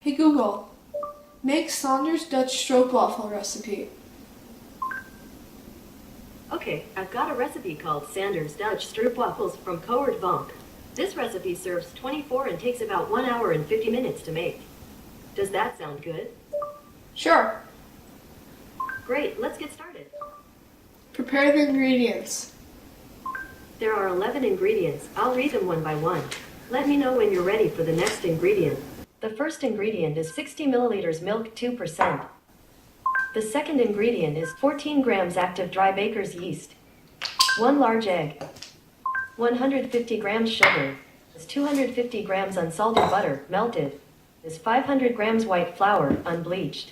Hey Google, make Saunders Dutch Stroopwafel recipe. Okay, I've got a recipe called Sanders Dutch Stroopwafels from Vonk. This recipe serves 24 and takes about 1 hour and 50 minutes to make. Does that sound good? Sure. Great, let's get started. Prepare the ingredients. There are 11 ingredients. I'll read them one by one. Let me know when you're ready for the next ingredient. The first ingredient is 60 milliliters milk, 2%. The second ingredient is 14 grams active dry baker's yeast, 1 large egg, 150 grams sugar, 250 grams unsalted butter, melted, 500 grams white flour, unbleached,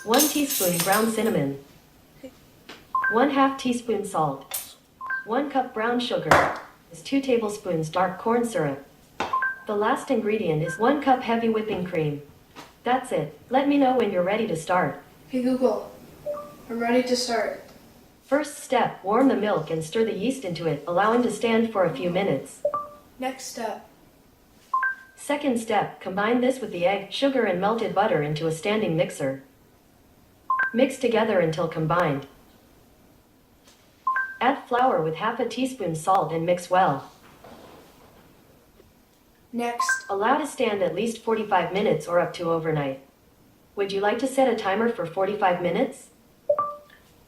1 teaspoon ground cinnamon, 1/2 teaspoon salt, 1 cup brown sugar, 2 tablespoons dark corn syrup. The last ingredient is 1 cup heavy whipping cream. That's it. Let me know when you're ready to start. Hey Google, I'm ready to start. First step, warm the milk and stir the yeast into it, allowing to stand for a few minutes. Next step. Second step, combine this with the egg, sugar and melted butter into a standing mixer. Mix together until combined. Add flour with 1/2 teaspoon salt and mix well. Next. Allow to stand at least 45 minutes or up to overnight. Would you like to set a timer for 45 minutes?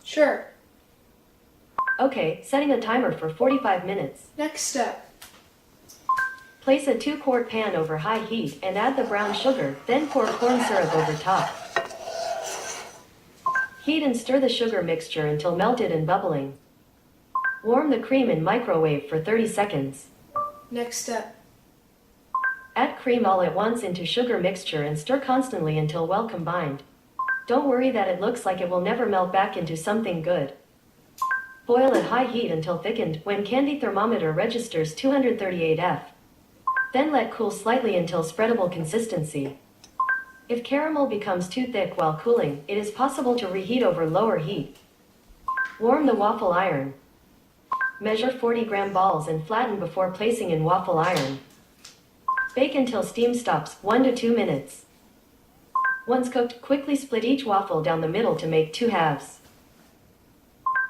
Sure. Okay, setting a timer for 45 minutes. Next step. Place a 2-quart pan over high heat and add the brown sugar, then pour corn syrup over top. Heat and stir the sugar mixture until melted and bubbling. Warm the cream in microwave for 30 seconds. Next step. Add cream all at once into sugar mixture and stir constantly until well combined. Don't worry that it looks like it will never melt back into something good. Boil at high heat until thickened, when candy thermometer registers 238 F. Then let cool slightly until spreadable consistency. If caramel becomes too thick while cooling, it is possible to reheat over lower heat. Warm the waffle iron. Measure 40-gram balls and flatten before placing in waffle iron. Bake until steam stops, 1 to 2 minutes. Once cooked, quickly split each waffle down the middle to make 2 halves.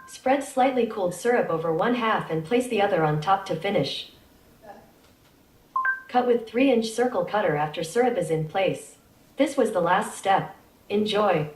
Spread slightly cooled syrup over 1/2 and place the other on top to finish. Cut with 3-inch circle cutter after syrup is in place. This was the last step. Enjoy!